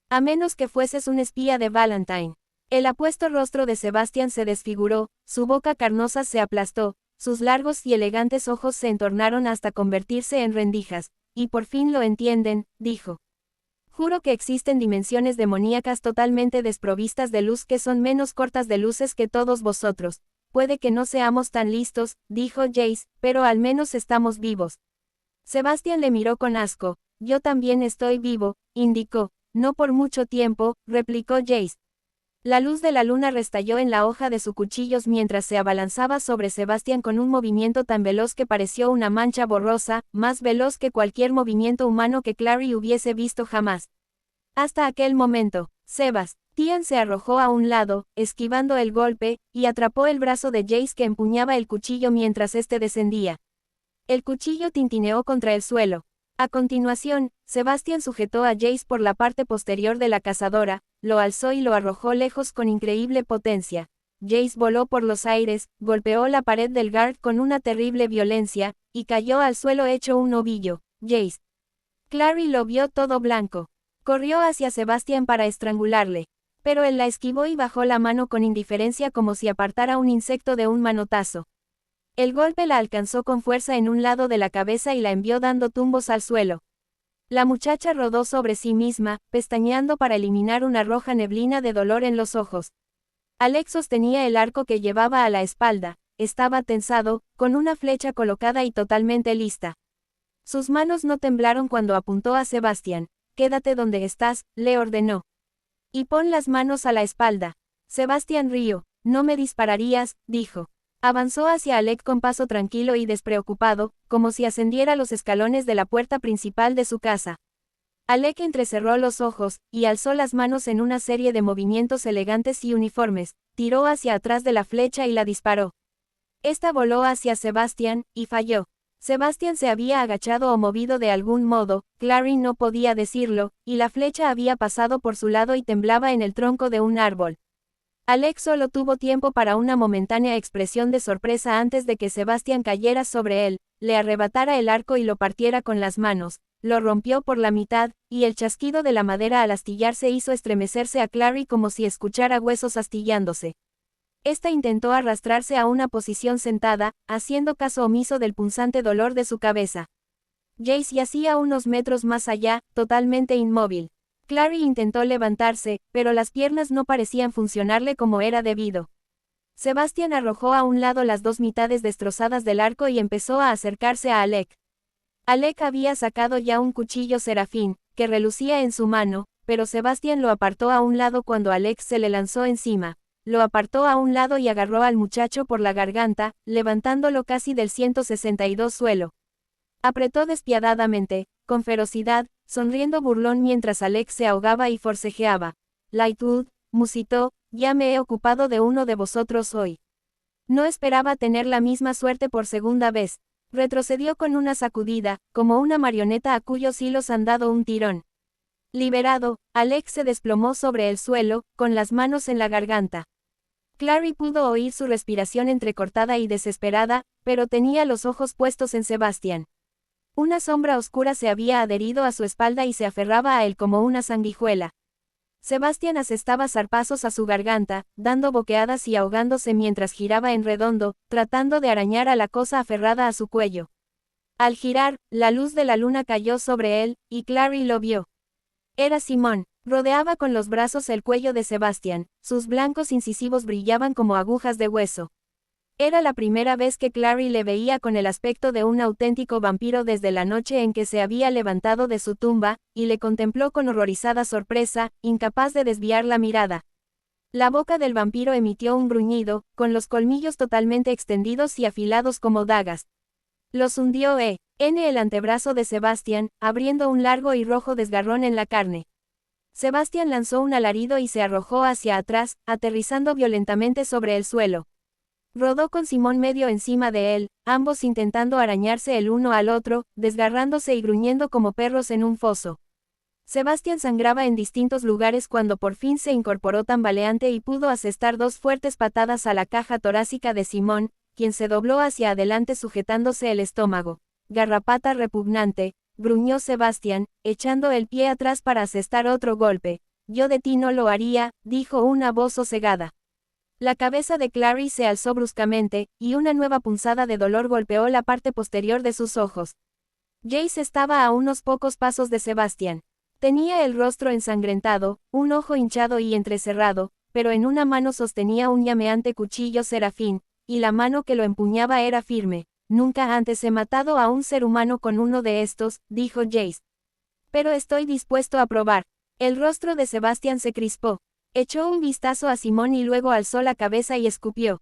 A menos que fueses un espía de Valentine. El apuesto rostro de Sebastian se desfiguró, su boca carnosa se aplastó, sus largos y elegantes ojos se entornaron hasta convertirse en rendijas. Y por fin lo entienden, dijo. Juro que existen dimensiones demoníacas totalmente desprovistas de luz que son menos cortas de luces que todos vosotros. Puede que no seamos tan listos, dijo Jace, pero al menos estamos vivos. Sebastian le miró con asco. Yo también estoy vivo, indicó. No por mucho tiempo, replicó Jace. La luz de la luna restalló en la hoja de su cuchillo mientras se abalanzaba sobre Sebastian con un movimiento tan veloz que pareció una mancha borrosa, más veloz que cualquier movimiento humano que Clary hubiese visto jamás. Hasta aquel momento, Sebastian se arrojó a un lado, esquivando el golpe, y atrapó el brazo de Jace que empuñaba el cuchillo mientras éste descendía. El cuchillo tintineó contra el suelo. A continuación, Sebastian sujetó a Jace por la parte posterior de la cazadora, lo alzó y lo arrojó lejos con increíble potencia. Jace voló por los aires, golpeó la pared del guard con una terrible violencia, y cayó al suelo hecho un ovillo. Jace. Clary lo vio todo blanco. Corrió hacia Sebastian para estrangularle. Pero él la esquivó y bajó la mano con indiferencia como si apartara un insecto de un manotazo. El golpe la alcanzó con fuerza en un lado de la cabeza y la envió dando tumbos al suelo. La muchacha rodó sobre sí misma, pestañeando para eliminar una roja neblina de dolor en los ojos. Alex sostenía el arco que llevaba a la espalda, estaba tensado, con una flecha colocada y totalmente lista. Sus manos no temblaron cuando apuntó a Sebastian. Quédate donde estás, le ordenó. Y pon las manos a la espalda. Sebastian rió. No me dispararías, dijo. Avanzó hacia Alec con paso tranquilo y despreocupado, como si ascendiera los escalones de la puerta principal de su casa. Alec entrecerró los ojos, y alzó las manos en una serie de movimientos elegantes y uniformes, tiró hacia atrás de la flecha y la disparó. Esta voló hacia Sebastian, y falló. Sebastian se había agachado o movido de algún modo, Clary no podía decirlo, y la flecha había pasado por su lado y temblaba en el tronco de un árbol. Alec solo tuvo tiempo para una momentánea expresión de sorpresa antes de que Sebastian cayera sobre él, le arrebatara el arco y lo partiera con las manos, lo rompió por la mitad, y el chasquido de la madera al astillarse hizo estremecerse a Clary como si escuchara huesos astillándose. Esta intentó arrastrarse a una posición sentada, haciendo caso omiso del punzante dolor de su cabeza. Jace yacía unos metros más allá, totalmente inmóvil. Clary intentó levantarse, pero las piernas no parecían funcionarle como era debido. Sebastian arrojó a un lado las dos mitades destrozadas del arco y empezó a acercarse a Alec. Alec había sacado ya un cuchillo serafín, que relucía en su mano, pero Sebastian lo apartó a un lado cuando Alec se le lanzó encima. Lo apartó a un lado y agarró al muchacho por la garganta, levantándolo casi del 162 suelo. Apretó despiadadamente, con ferocidad, sonriendo burlón mientras Alec se ahogaba y forcejeaba. Lightwood, musitó, ya me he ocupado de uno de vosotros hoy. No esperaba tener la misma suerte por segunda vez. Retrocedió con una sacudida, como una marioneta a cuyos hilos han dado un tirón. Liberado, Alec se desplomó sobre el suelo, con las manos en la garganta. Clary pudo oír su respiración entrecortada y desesperada, pero tenía los ojos puestos en Sebastian. Una sombra oscura se había adherido a su espalda y se aferraba a él como una sanguijuela. Sebastian asestaba zarpazos a su garganta, dando boqueadas y ahogándose mientras giraba en redondo, tratando de arañar a la cosa aferrada a su cuello. Al girar, la luz de la luna cayó sobre él, y Clary lo vio. Era Simón. Rodeaba con los brazos el cuello de Sebastian, sus blancos incisivos brillaban como agujas de hueso. Era la primera vez que Clary le veía con el aspecto de un auténtico vampiro desde la noche en que se había levantado de su tumba, y le contempló con horrorizada sorpresa, incapaz de desviar la mirada. La boca del vampiro emitió un gruñido, con los colmillos totalmente extendidos y afilados como dagas. Los hundió en el antebrazo de Sebastian, abriendo un largo y rojo desgarrón en la carne. Sebastian lanzó un alarido y se arrojó hacia atrás, aterrizando violentamente sobre el suelo. Rodó con Simón medio encima de él, ambos intentando arañarse el uno al otro, desgarrándose y gruñendo como perros en un foso. Sebastian sangraba en distintos lugares cuando por fin se incorporó tambaleante y pudo asestar dos fuertes patadas a la caja torácica de Simón, quien se dobló hacia adelante sujetándose el estómago. Garrapata repugnante, gruñó Sebastian, echando el pie atrás para asestar otro golpe. Yo de ti no lo haría, dijo una voz sosegada. La cabeza de Clary se alzó bruscamente, y una nueva punzada de dolor golpeó la parte posterior de sus ojos. Jace estaba a unos pocos pasos de Sebastian. Tenía el rostro ensangrentado, un ojo hinchado y entrecerrado, pero en una mano sostenía un llameante cuchillo serafín, y la mano que lo empuñaba era firme. Nunca antes he matado a un ser humano con uno de estos, dijo Jace. Pero estoy dispuesto a probar. El rostro de Sebastian se crispó. Echó un vistazo a Simón y luego alzó la cabeza y escupió.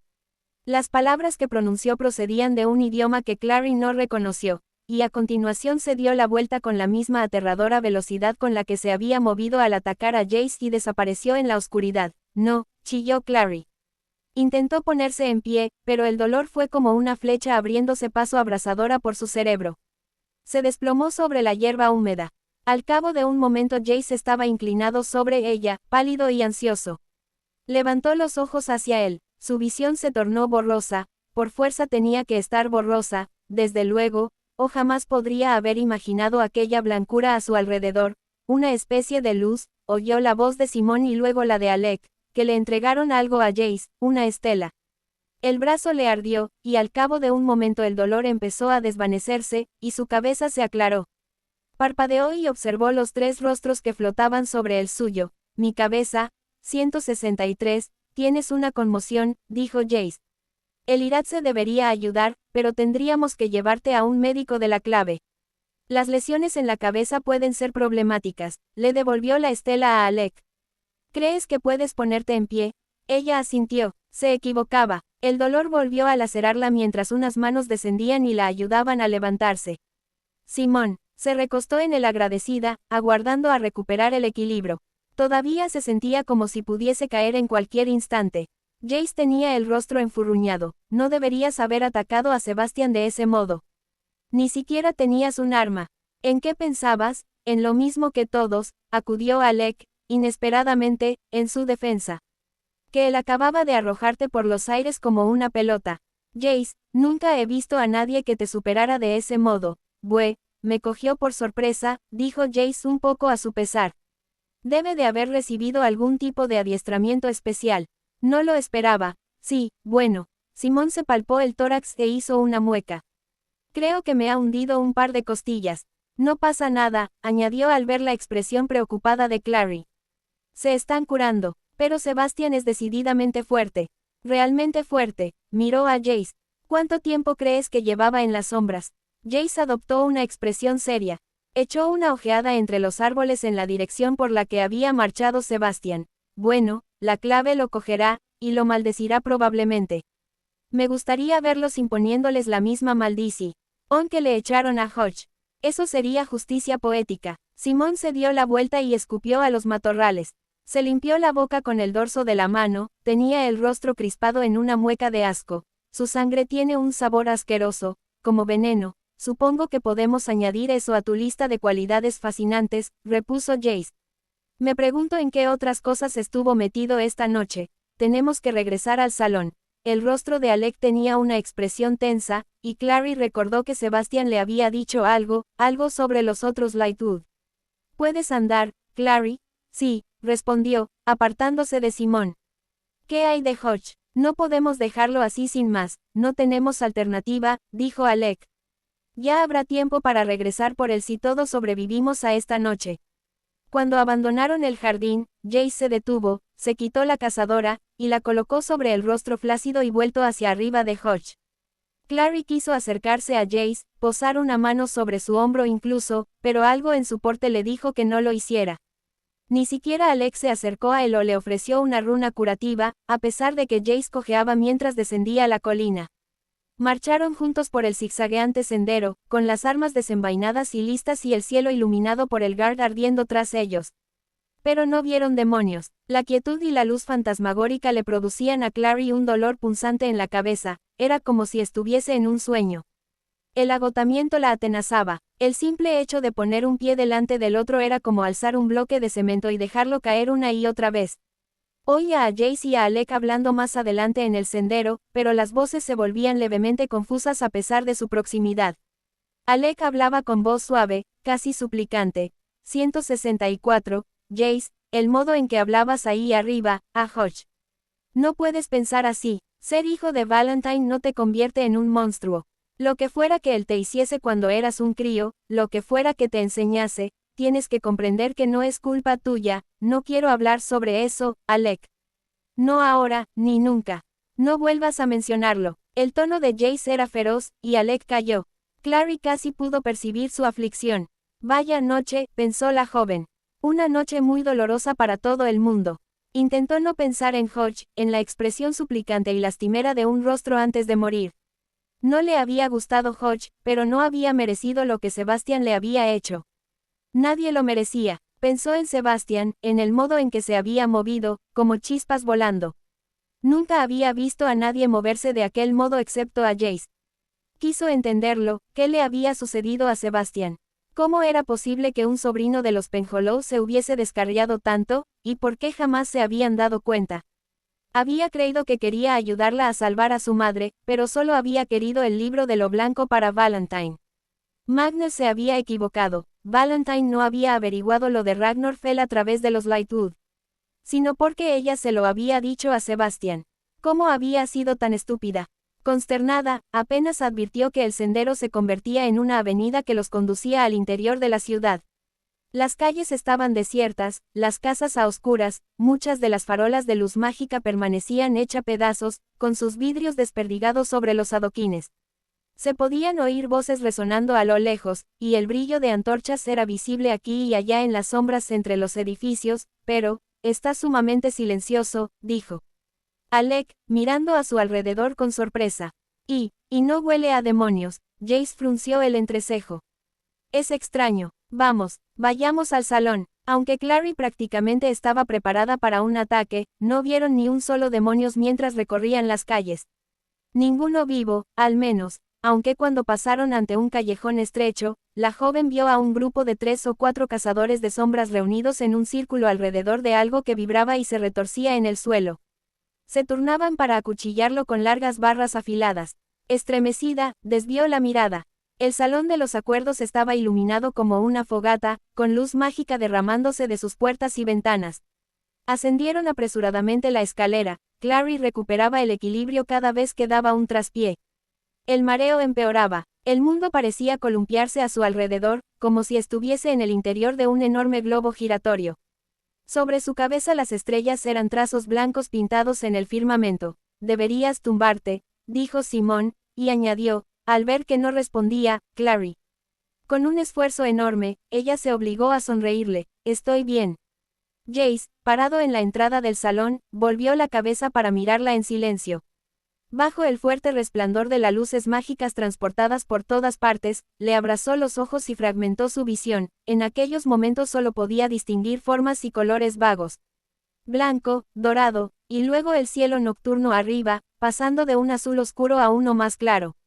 Las palabras que pronunció procedían de un idioma que Clary no reconoció, y a continuación se dio la vuelta con la misma aterradora velocidad con la que se había movido al atacar a Jace y desapareció en la oscuridad. No, chilló Clary. Intentó ponerse en pie, pero el dolor fue como una flecha abriéndose paso abrasadora por su cerebro. Se desplomó sobre la hierba húmeda. Al cabo de un momento Jace estaba inclinado sobre ella, pálido y ansioso. Levantó los ojos hacia él, su visión se tornó borrosa, por fuerza tenía que estar borrosa, desde luego, o jamás podría haber imaginado aquella blancura a su alrededor, una especie de luz, oyó la voz de Simón y luego la de Alec, que le entregaron algo a Jace, una estela. El brazo le ardió, y al cabo de un momento el dolor empezó a desvanecerse, y su cabeza se aclaró. Parpadeó y observó los tres rostros que flotaban sobre el suyo. Mi cabeza, 163, tienes una conmoción, dijo Jace. El Iratse debería ayudar, pero tendríamos que llevarte a un médico de la clave. Las lesiones en la cabeza pueden ser problemáticas, le devolvió la estela a Alec. ¿Crees que puedes ponerte en pie? Ella asintió, se equivocaba. El dolor volvió a lacerarla mientras unas manos descendían y la ayudaban a levantarse. Simón, Se recostó en él agradecida, aguardando a recuperar el equilibrio. Todavía se sentía como si pudiese caer en cualquier instante. Jace tenía el rostro enfurruñado. No deberías haber atacado a Sebastian de ese modo. Ni siquiera tenías un arma. ¿En qué pensabas? En lo mismo que todos, acudió Alec, inesperadamente, en su defensa. Que él acababa de arrojarte por los aires como una pelota. Jace, nunca he visto a nadie que te superara de ese modo. Bue, me cogió por sorpresa, dijo Jace un poco a su pesar. Debe de haber recibido algún tipo de adiestramiento especial. No lo esperaba. Sí, bueno. Simón se palpó el tórax e hizo una mueca. Creo que me ha hundido un par de costillas. No pasa nada, añadió al ver la expresión preocupada de Clary. Se están curando, pero Sebastian es decididamente fuerte. Realmente fuerte, miró a Jace. ¿Cuánto tiempo crees que llevaba en las sombras? Jace adoptó una expresión seria. Echó una ojeada entre los árboles en la dirección por la que había marchado Sebastian. Bueno, la clave lo cogerá, y lo maldecirá probablemente. Me gustaría verlos imponiéndoles la misma maldición que le echaron a Hodge. Eso sería justicia poética. Simón se dio la vuelta y escupió a los matorrales. Se limpió la boca con el dorso de la mano, tenía el rostro crispado en una mueca de asco. Su sangre tiene un sabor asqueroso, como veneno. Supongo que podemos añadir eso a tu lista de cualidades fascinantes, repuso Jace. Me pregunto en qué otras cosas estuvo metido esta noche. Tenemos que regresar al salón. El rostro de Alec tenía una expresión tensa, y Clary recordó que Sebastian le había dicho algo sobre los otros Lightwood. ¿Puedes andar, Clary? Sí, respondió, apartándose de Simón. ¿Qué hay de Hodge? No podemos dejarlo así sin más, no tenemos alternativa, dijo Alec. Ya habrá tiempo para regresar por él si todos sobrevivimos a esta noche. Cuando abandonaron el jardín, Jace se detuvo, se quitó la cazadora, y la colocó sobre el rostro flácido y vuelto hacia arriba de Hodge. Clary quiso acercarse a Jace, posar una mano sobre su hombro incluso, pero algo en su porte le dijo que no lo hiciera. Ni siquiera Alex se acercó a él o le ofreció una runa curativa, a pesar de que Jace cojeaba mientras descendía la colina. Marcharon juntos por el zigzagueante sendero, con las armas desenvainadas y listas y el cielo iluminado por el guard ardiendo tras ellos. Pero no vieron demonios. La quietud y la luz fantasmagórica le producían a Clary un dolor punzante en la cabeza, era como si estuviese en un sueño. El agotamiento la atenazaba. El simple hecho de poner un pie delante del otro era como alzar un bloque de cemento y dejarlo caer una y otra vez. Oía a Jace y a Alec hablando más adelante en el sendero, pero las voces se volvían levemente confusas a pesar de su proximidad. Alec hablaba con voz suave, casi suplicante. 164, Jace, el modo en que hablabas ahí arriba, a Hodge. No puedes pensar así. Ser hijo de Valentine no te convierte en un monstruo. Lo que fuera que él te hiciese cuando eras un crío, lo que fuera que te enseñase, tienes que comprender que no es culpa tuya. No quiero hablar sobre eso, Alec. No ahora, ni nunca. No vuelvas a mencionarlo. El tono de Jace era feroz, y Alec calló. Clary casi pudo percibir su aflicción. Vaya noche, pensó la joven. Una noche muy dolorosa para todo el mundo. Intentó no pensar en Hodge, en la expresión suplicante y lastimera de un rostro antes de morir. No le había gustado Hodge, pero no había merecido lo que Sebastian le había hecho. Nadie lo merecía. Pensó en Sebastian, en el modo en que se había movido, como chispas volando. Nunca había visto a nadie moverse de aquel modo excepto a Jace. Quiso entenderlo, ¿qué le había sucedido a Sebastian? ¿Cómo era posible que un sobrino de los Penhollow se hubiese descarriado tanto, y por qué jamás se habían dado cuenta? Había creído que quería ayudarla a salvar a su madre, pero solo había querido el libro de lo blanco para Valentine. Magnus se había equivocado. Valentine no había averiguado lo de Ragnar Fell a través de los Lightwood. Sino porque ella se lo había dicho a Sebastian. ¿Cómo había sido tan estúpida? Consternada, apenas advirtió que el sendero se convertía en una avenida que los conducía al interior de la ciudad. Las calles estaban desiertas, las casas a oscuras, muchas de las farolas de luz mágica permanecían hechas pedazos, con sus vidrios desperdigados sobre los adoquines. Se podían oír voces resonando a lo lejos, y el brillo de antorchas era visible aquí y allá en las sombras entre los edificios, pero, está sumamente silencioso, dijo Alec, mirando a su alrededor con sorpresa. Y no huele a demonios. Jace frunció el entrecejo. Es extraño. Vamos, vayamos al salón. Aunque Clary prácticamente estaba preparada para un ataque, no vieron ni un solo demonios mientras recorrían las calles. Ninguno vivo, al menos, aunque cuando pasaron ante un callejón estrecho, la joven vio a un grupo de 3 o 4 cazadores de sombras reunidos en un círculo alrededor de algo que vibraba y se retorcía en el suelo. Se turnaban para acuchillarlo con largas barras afiladas. Estremecida, desvió la mirada. El salón de los acuerdos estaba iluminado como una fogata, con luz mágica derramándose de sus puertas y ventanas. Ascendieron apresuradamente la escalera. Clary recuperaba el equilibrio cada vez que daba un traspié. El mareo empeoraba. El mundo parecía columpiarse a su alrededor, como si estuviese en el interior de un enorme globo giratorio. Sobre su cabeza las estrellas eran trazos blancos pintados en el firmamento. Deberías tumbarte, dijo Simón, y añadió, al ver que no respondía, Clary. Con un esfuerzo enorme, ella se obligó a sonreírle. Estoy bien. Jace, parado en la entrada del salón, volvió la cabeza para mirarla en silencio. Bajo el fuerte resplandor de las luces mágicas transportadas por todas partes, le abrazó los ojos y fragmentó su visión. En aquellos momentos solo podía distinguir formas y colores vagos. Blanco, dorado, y luego el cielo nocturno arriba, pasando de un azul oscuro a uno más claro.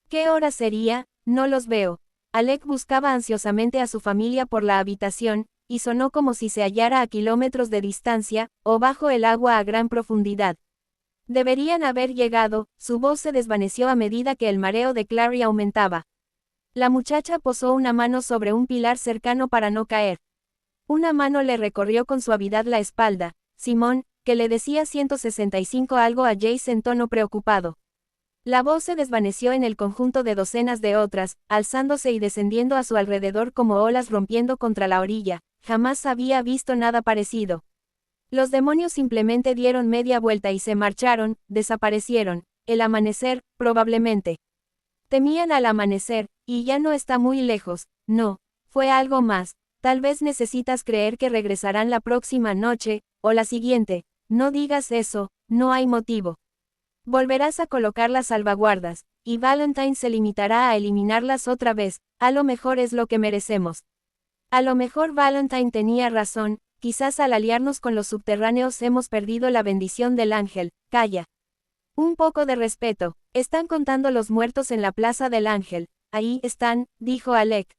¿Qué hora sería? No los veo. Alec buscaba ansiosamente a su familia por la habitación, y sonó como si se hallara a kilómetros de distancia, o bajo el agua a gran profundidad. Deberían haber llegado. Su voz se desvaneció a medida que el mareo de Clary aumentaba. La muchacha posó una mano sobre un pilar cercano para no caer. Una mano le recorrió con suavidad la espalda. Simón, que le decía 165 algo a Jace en tono preocupado. La voz se desvaneció en el conjunto de docenas de otras, alzándose y descendiendo a su alrededor como olas rompiendo contra la orilla. Jamás había visto nada parecido. Los demonios simplemente dieron media vuelta y se marcharon, desaparecieron. El amanecer, probablemente. Temían al amanecer, y ya no está muy lejos. No, fue algo más. Tal vez necesitas creer que regresarán la próxima noche, o la siguiente. No digas eso, no hay motivo. Volverás a colocar las salvaguardas, y Valentine se limitará a eliminarlas otra vez. A lo mejor es lo que merecemos. A lo mejor Valentine tenía razón. Quizás al aliarnos con los subterráneos hemos perdido la bendición del ángel. Calla. Un poco de respeto. Están contando los muertos en la plaza del ángel. Ahí están, dijo Alec.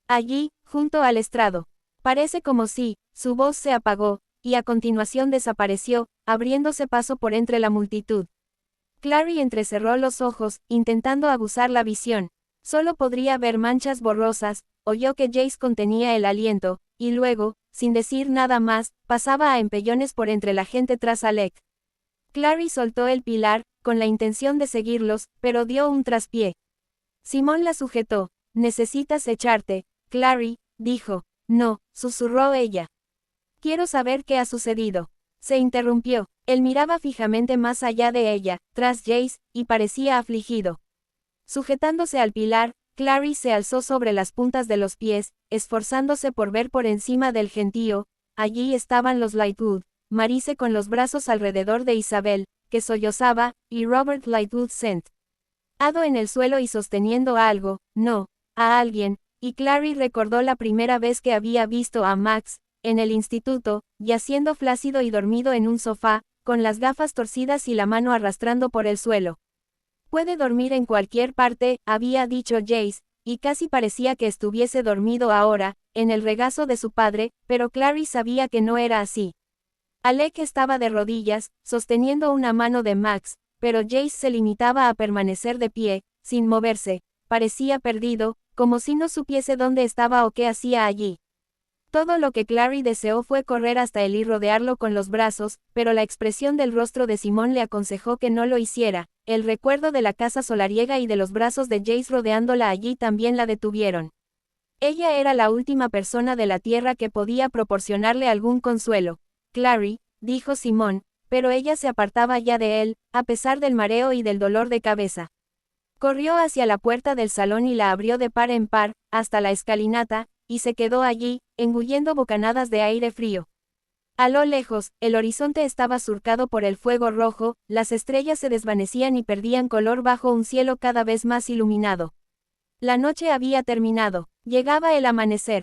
Allí, junto al estrado. Parece como si, su voz se apagó, y a continuación desapareció, abriéndose paso por entre la multitud. Clary entrecerró los ojos, intentando aguzar la visión. Solo podría ver manchas borrosas. Oyó que Jace contenía el aliento, y luego, sin decir nada más, pasaba a empellones por entre la gente tras Alec. Clary soltó el pilar, con la intención de seguirlos, pero dio un traspié. Simón la sujetó. Necesitas echarte, Clary, dijo. No, susurró ella. Quiero saber qué ha sucedido. Se interrumpió. Él miraba fijamente más allá de ella, tras Jace, y parecía afligido. Sujetándose al pilar, Clary se alzó sobre las puntas de los pies, esforzándose por ver por encima del gentío. Allí estaban los Lightwood, Marise con los brazos alrededor de Isabel, que sollozaba, y Robert Lightwood sentado en el suelo y sosteniendo algo, no, a alguien, y Clary recordó la primera vez que había visto a Max, en el instituto, yaciendo flácido y dormido en un sofá, con las gafas torcidas y la mano arrastrando por el suelo. Puede dormir en cualquier parte, había dicho Jace, y casi parecía que estuviese dormido ahora, en el regazo de su padre, pero Clary sabía que no era así. Alec estaba de rodillas, sosteniendo una mano de Max, pero Jace se limitaba a permanecer de pie, sin moverse. Parecía perdido, como si no supiese dónde estaba o qué hacía allí. Todo lo que Clary deseó fue correr hasta él y rodearlo con los brazos, pero la expresión del rostro de Simón le aconsejó que no lo hiciera. El recuerdo de la casa solariega y de los brazos de Jace rodeándola allí también la detuvieron. Ella era la última persona de la tierra que podía proporcionarle algún consuelo. Clary, dijo Simón, pero ella se apartaba ya de él, a pesar del mareo y del dolor de cabeza. Corrió hacia la puerta del salón y la abrió de par en par, hasta la escalinata, y se quedó allí, engullendo bocanadas de aire frío. A lo lejos, el horizonte estaba surcado por el fuego rojo, las estrellas se desvanecían y perdían color bajo un cielo cada vez más iluminado. La noche había terminado. Llegaba el amanecer.